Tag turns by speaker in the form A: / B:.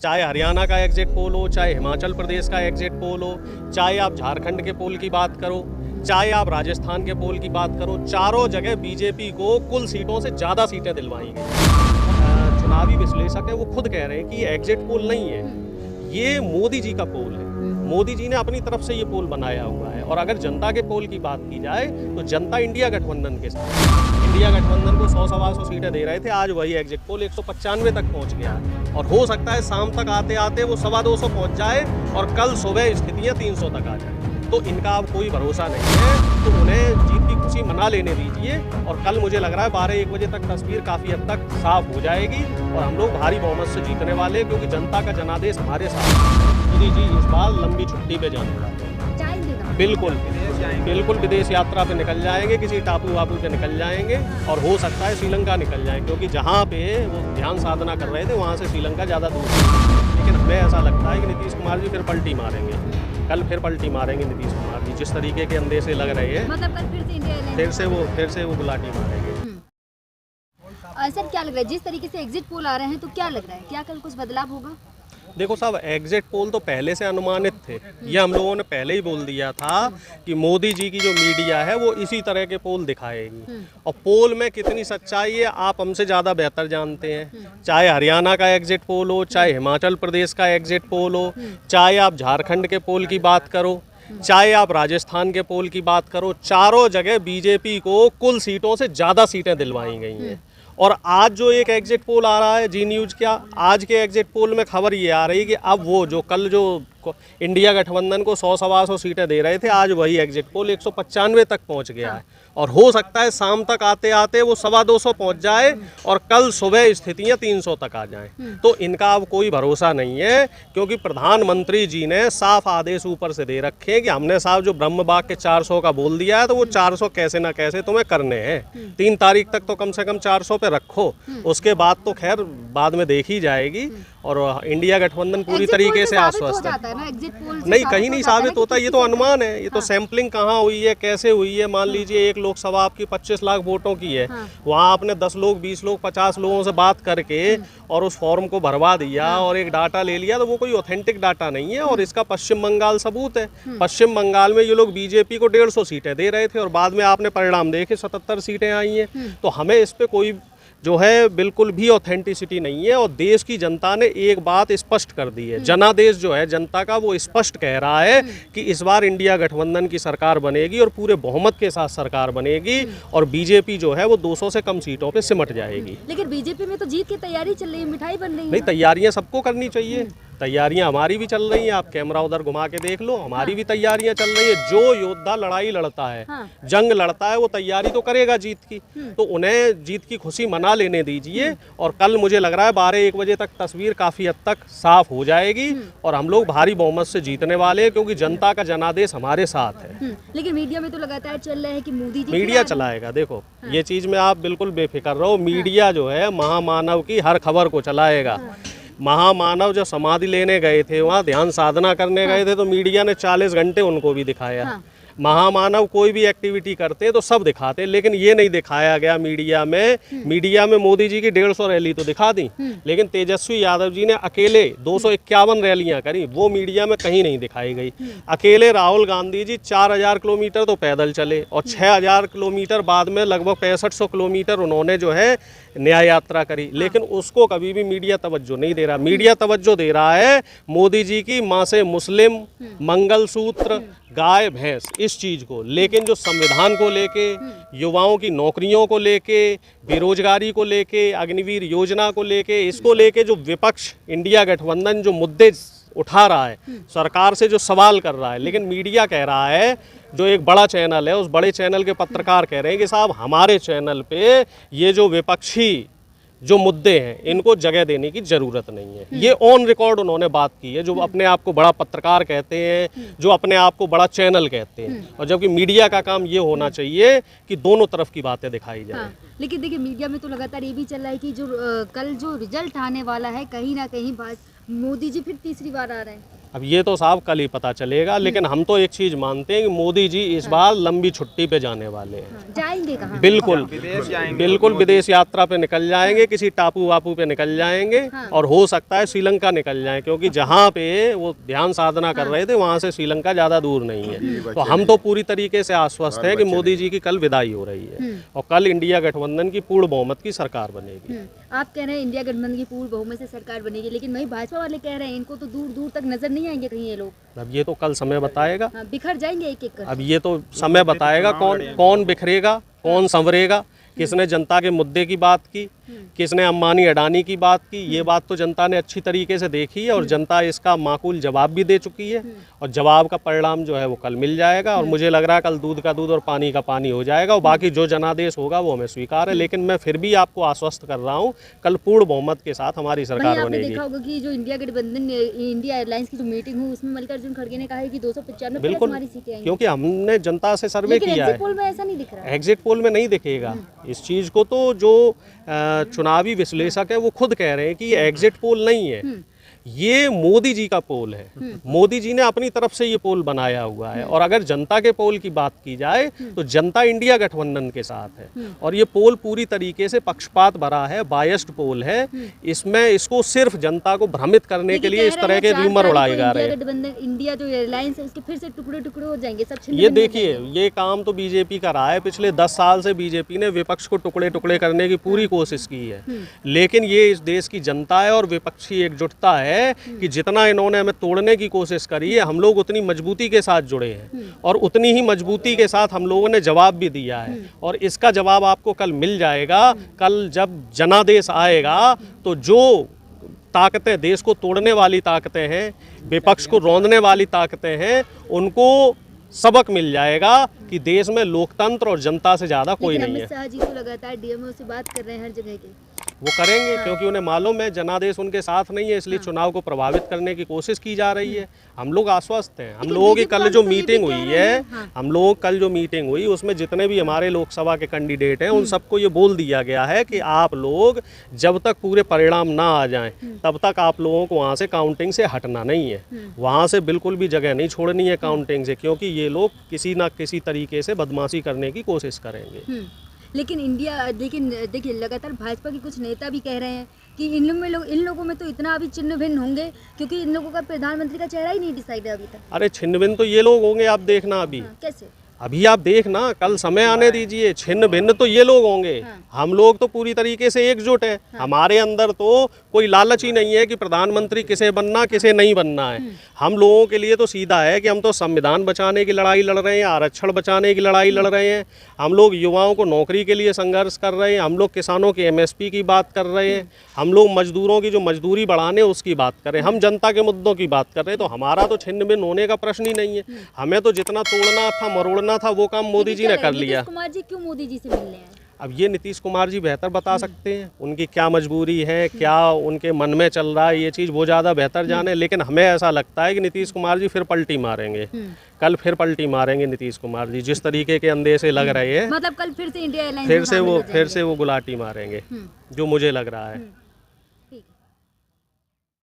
A: चाहे हरियाणा का exit poll हो, चाहे हिमाचल प्रदेश का एग्जिट पोल हो, चाहे आप झारखंड के पोल की बात करो, चाहे आप राजस्थान के पोल की बात करो, चारों जगह बीजेपी को कुल सीटों से ज़्यादा सीटें दिलवाई गई। चुनावी विश्लेषक हैं, वो खुद कह रहे हैं कि ये एग्जिट पोल नहीं है, ये मोदी जी का पोल है। मोदी जी ने अपनी तरफ से ये पोल बनाया हुआ है। और अगर जनता के पोल की बात की जाए तो जनता इंडिया गठबंधन के साथ, इंडिया गठबंधन को 100-125 सीटें दे रहे थे, आज वही एग्जिट पोल 195 तक पहुंच गया है। और हो सकता है शाम तक आते आते वो 225 पहुंच जाए और कल सुबह स्थितियां 300 तक आ जाए। तो इनका अब कोई भरोसा नहीं है, तो उन्हें जीत की खुशी मना लेने दीजिए। और कल मुझे लग रहा है 12-1 बजे तक तस्वीर काफ़ी हद तक साफ हो जाएगी और हम लोग भारी बहुमत से जीतने वाले हैं, क्योंकि जनता का जनादेश हमारे साथ है। मोदी जी इस बार लंबी छुट्टी पे जाने वाले हैं। बिल्कुल बिल्कुल विदेश यात्रा पे निकल जाएंगे, किसी टापू वापू पे निकल जाएंगे और हो सकता है श्रीलंका निकल जाएंगे, क्योंकि जहाँ पे वो ध्यान साधना कर रहे थे वहाँ से श्रीलंका ज़्यादा दूर है। लेकिन हमें ऐसा लगता है कि नीतीश कुमार जी फिर पलटी मारेंगे, कल फिर पलटी मारेंगे नीतीश कुमार जी। जिस तरीके के अंदेशे लग रहे हैं,
B: मतलब कल फिर से इंडिया
A: फिर से वो गुलाटी मारेंगे।
B: सर क्या लग रहा है, जिस तरीके से एग्जिट पोल आ रहे हैं, तो क्या लग रहा है, क्या कल कुछ बदलाव होगा?
A: देखो साहब, एग्जिट पोल तो पहले से अनुमानित थे, ये हम लोगों ने पहले ही बोल दिया था कि मोदी जी की जो मीडिया है वो इसी तरह के पोल दिखाएगी। और पोल में कितनी सच्चाई है आप हमसे ज़्यादा बेहतर जानते हैं। चाहे हरियाणा का एग्जिट पोल हो, चाहे हिमाचल प्रदेश का एग्जिट पोल हो, चाहे आप झारखंड के पोल की बात करो, चाहे आप राजस्थान के पोल की बात करो, चारों जगह बीजेपी को कुल सीटों से ज़्यादा सीटें दिलवाई गई हैं। और आज जो एक एग्जिट पोल आ रहा है जी न्यूज़ क्या, आज के एग्जिट पोल में खबर ये आ रही है कि अब वो जो कल जो इंडिया गठबंधन को 100-125 सीटें दे रहे थे, आज वही एग्जिट पोल 195 तक पहुंच गया है। और हो सकता है शाम तक आते आते वो 225 पहुंच जाए और कल सुबह स्थितियां 300 तक आ जाएं। तो इनका अब कोई भरोसा नहीं है, क्योंकि प्रधानमंत्री जी ने साफ आदेश ऊपर से दे रखे हैं कि हमने साहब जो ब्रह्म बाग के 400 का बोल दिया है, तो वो 400 कैसे ना कैसे तुम्हें करने हैं। 3 तारीख तक तो कम से कम 400 पे रखो, उसके बाद तो खैर बाद में देखी जाएगी। और इंडिया गठबंधन पूरी तरीके से आश्वस्त है। नहीं, कहीं नहीं साबित होता, ये तो अनुमान है। ये तो सैंपलिंग कहाँ हुई है, कैसे हुई है। मान लीजिए एक लोकसभा आपकी 25 लाख वोटों की है, वहाँ आपने 10 लोग, 20 लोग, 50 लोगों से बात करके और उस फॉर्म को भरवा दिया और एक डाटा ले लिया, तो वो कोई ऑथेंटिक डाटा नहीं है। और इसका पश्चिम बंगाल सबूत है। पश्चिम बंगाल में ये लोग बीजेपी को 150 सीटें दे रहे थे और बाद में आपने परिणाम देखे 77 सीटें आई हैं। तो हमें इस पर कोई जो है बिल्कुल भी ऑथेंटिसिटी नहीं है। और देश की जनता ने एक बात स्पष्ट कर दी है, जनादेश जो है जनता का वो स्पष्ट कह रहा है कि इस बार इंडिया गठबंधन की सरकार बनेगी और पूरे बहुमत के साथ सरकार बनेगी और बीजेपी जो है वो 200 से कम सीटों पे सिमट जाएगी।
B: लेकिन बीजेपी में तो जीत की तैयारी चल रही है, मिठाई बन रही है।
A: नहीं, तैयारियां सबको करनी चाहिए, तैयारियां हमारी भी चल रही हैं। आप कैमरा उधर घुमा के देख लो, हमारी भी तैयारियां चल रही है। जो योद्धा लड़ाई लड़ता है, जंग लड़ता है, वो तैयारी तो करेगा जीत की, तो उन्हें जीत की खुशी मना लेने दीजिए। और कल मुझे लग रहा है 12-1 बजे तक तस्वीर काफ़ी हद तक साफ हो जाएगी और हम लोग भारी बहुमत से जीतने वाले हैं, क्योंकि जनता का जनादेश हमारे साथ है।
B: लेकिन मीडिया में तो लगातार चल रहा है कि मोदी जी
A: मीडिया चलाएगा। देखो ये चीज़ में आप बिल्कुल बेफिक्र रहो, मीडिया जो है महामानव की हर खबर को चलाएगा। महामानव जो समाधि लेने गए थे, वहाँ ध्यान साधना करने गए थे, तो मीडिया ने 40 घंटे उनको भी दिखाया। महामानव कोई भी एक्टिविटी करते तो सब दिखाते, लेकिन ये नहीं दिखाया गया मीडिया में। मीडिया में मोदी जी की 150 रैली तो दिखा दी, लेकिन तेजस्वी यादव जी ने अकेले 251 रैलियां करी, वो मीडिया में कहीं नहीं दिखाई गई। अकेले राहुल गांधी जी 4000 किलोमीटर तो पैदल चले और 6000 किलोमीटर बाद में लगभग 6500 किलोमीटर उन्होंने जो है न्याय यात्रा करी, लेकिन उसको कभी भी मीडिया तवज्जो नहीं दे रहा। मीडिया तवज्जो दे रहा है मोदी जी की माँ से मुस्लिम, मंगलसूत्र, गाय भैंस, इस चीज़ को। लेकिन जो संविधान को लेके, युवाओं की नौकरियों को लेके, बेरोजगारी को लेके, अग्निवीर योजना को लेके, इसको लेके जो विपक्ष इंडिया गठबंधन जो मुद्दे उठा रहा है, सरकार से जो सवाल कर रहा है, लेकिन मीडिया कह रहा है, जो एक बड़ा चैनल है, उस बड़े चैनल के पत्रकार कह रहे हैं कि साहब हमारे चैनल पे ये जो विपक्षी जो मुद्दे हैं इनको जगह देने की ज़रूरत नहीं है। ये ऑन रिकॉर्ड उन्होंने बात की है, जो अपने आप को बड़ा पत्रकार कहते हैं, जो अपने आप को बड़ा चैनल कहते हैं। और जबकि मीडिया का काम ये होना चाहिए कि दोनों तरफ की बातें दिखाई जाए।
B: लेकिन देखिए मीडिया में तो लगातार ये भी चल रहा है कि जो कल जो रिजल्ट आने वाला है, कहीं ना कहीं मोदी जी फिर तीसरी बार आ रहे हैं।
A: अब ये तो साहब कल ही पता चलेगा, लेकिन हम तो एक चीज़ मानते हैं कि मोदी जी इस बार लंबी छुट्टी पे जाने वाले हैं।
B: हाँ, जाएंगे कहाँ?
A: बिल्कुल बिल्कुल विदेश यात्रा पे निकल जाएंगे, किसी टापू वापू पे निकल जाएंगे, और हो सकता है श्रीलंका निकल जाएं, क्योंकि जहाँ पे वो ध्यान साधना कर रहे थे वहाँ से श्रीलंका ज़्यादा दूर नहीं है। तो हम तो पूरी तरीके से आश्वस्त है कि मोदी जी की कल विदाई हो रही है और कल इंडिया गठबंधन की पूर्ण बहुमत की सरकार बनेगी।
B: आप कह रहे हैं इंडिया गठबंधन की पूर्ण बहुमत से सरकार बनेगी, लेकिन वही भाजपा वाले कह रहे हैं इनको तो दूर दूर तक नजर नहीं आएंगे कहीं ये लोग।
A: अब ये तो कल समय बताएगा।
B: हाँ, बिखर जाएंगे एक एक कर।
A: अब ये तो समय बताएगा कौन बिखरेगा, कौन संवरेगा, किसने जनता के मुद्दे की बात की, किसने अंबानी अडानी की बात की। ये बात तो जनता ने अच्छी तरीके से देखी है और जनता इसका माकूल जवाब भी दे चुकी है और जवाब का परिणाम जो है वो कल मिल जाएगा। और मुझे लग रहा है कल दूध का दूध और पानी का पानी हो जाएगा और बाकी जो जनादेश होगा वो हमें स्वीकार है। लेकिन मैं फिर भी आपको आश्वस्त कर रहा हूँ, कल पूर्ण बहुमत के साथ हमारी सरकार
B: आपने
A: बनेगी।
B: देखा होगा कि जो इंडिया गठबंधन इंडिया एयरलाइंस की जो मीटिंग हुई उसमें मल्लिकार्जुन खड़गे ने कहा है कि 295
A: बिल्कुल,
B: हमारी सीटें आएंगी,
A: क्योंकि हमने जनता से सर्वे किया है।
B: एग्जिट पोल में ऐसा नहीं दिख रहा है।
A: एग्जिट पोल में नहीं दिखेगा इस चीज़ को, तो जो चुनावी विश्लेषक है वो खुद कह रहे हैं कि ये एग्जिट पोल नहीं है, ये मोदी जी का पोल है। मोदी जी ने अपनी तरफ से ये पोल बनाया हुआ है। और अगर जनता के पोल की बात की जाए तो जनता इंडिया गठबंधन के साथ है और ये पोल पूरी तरीके से पक्षपात भरा है, बायस्ड पोल है। इसमें इसको सिर्फ जनता को भ्रमित करने के लिए इस तरह के रूमर उड़ाए जा रहे हैं।
B: गठबंधन इंडिया जो एयरलाइंस है उसके फिर से टुकड़े टुकड़े हो जाएंगे, सब
A: ये देखिए, ये काम तो बीजेपी का रहा है। पिछले 10 साल से बीजेपी ने विपक्ष को टुकड़े टुकड़े करने की पूरी कोशिश की है, लेकिन ये इस देश की जनता है और विपक्षी एकजुटता है कि जितना इन्होंने हमें तोड़ने की कोशिश करी है, हम लोग उतनी मजबूती के साथ जुड़े हैं और उतनी ही मजबूती के साथ हम लोगों ने जवाब भी दिया है। और इसका जवाब आपको कल मिल जाएगा। कल जब जनादेश आएगा तो जो ताकतें, देश को तोड़ने वाली ताकतें हैं, विपक्ष को रौंदने वाली ताकतें हैं, उनको सबक मिल जाएगा कि देश में लोकतंत्र और जनता से ज़्यादा कोई नहीं है।
B: अमित शाह जी तो लगातार डीएमओ से बात कर रहे हैं हर जगह के।
A: वो करेंगे क्योंकि उन्हें मालूम है जनादेश उनके साथ नहीं है, इसलिए चुनाव को प्रभावित करने की कोशिश की जा रही है। हम लोग आश्वस्त हैं। हम लोगों की कल जो मीटिंग हुई है, हम लोग कल जो मीटिंग हुई उसमें जितने भी हमारे लोकसभा के कैंडिडेट हैं उन सबको ये बोल दिया गया है कि आप लोग जब तक पूरे परिणाम ना आ जाएं तब तक आप लोगों को वहाँ से काउंटिंग से हटना नहीं है। वहाँ से बिल्कुल भी जगह नहीं छोड़नी है काउंटिंग से, क्योंकि ये लोग किसी ना किसी तरीके से बदमाशी करने की कोशिश करेंगे।
B: लेकिन देखिए लगातार भाजपा के कुछ नेता भी कह रहे हैं कि इन लोगों में तो इतना अभी छिन्न भिन्न होंगे क्योंकि इन लोगों का प्रधानमंत्री का चेहरा ही नहीं डिसाइड है अभी तक।
A: अरे छिन्न भिन्न तो ये लोग होंगे, आप देखना अभी।
B: कैसे?
A: अभी आप देखना, कल समय आने दीजिए। छिन्न भिन्न तो ये लोग होंगे, हम लोग तो पूरी तरीके से एकजुट है। हमारे अंदर तो कोई लालच ही नहीं है कि प्रधानमंत्री किसे बनना किसे नहीं बनना है। हम लोगों के लिए तो सीधा है कि हम तो संविधान बचाने की लड़ाई लड़ रहे हैं, आरक्षण बचाने की लड़ाई लड़ रहे हैं, हम लोग युवाओं को नौकरी के लिए संघर्ष कर रहे हैं, हम लोग किसानों की एमएसपी की बात कर रहे हैं, हम लोग मजदूरों की जो मजदूरी बढ़ाने उसकी बात कर रहे हैं, हम जनता के मुद्दों की बात कर रहे हैं। तो हमारा तो छिन्न भिन्न होने का प्रश्न ही नहीं है। हमें तो जितना तोड़ना था मरोड़ना था वो काम मोदी जी ने कर लिया।
B: नीतीश कुमार जी क्यों मोदी जी से मिलने आए?
A: अब ये नीतीश कुमार जी बेहतर बता सकते हैं, उनकी क्या मजबूरी है, क्या उनके मन में चल रहा है, ये चीज़ वो ज़्यादा बेहतर जाने। लेकिन हमें ऐसा लगता है कि नीतीश कुमार जी फिर पलटी मारेंगे, कल फिर पलटी मारेंगे नीतीश कुमार जी। जिस तरीके के अंदेशे लग रहे हैं,
B: मतलब कल फिर से इंडिया एयरलाइंस
A: फिर से वो गुलाटी मारेंगे, जो मुझे लग रहा है।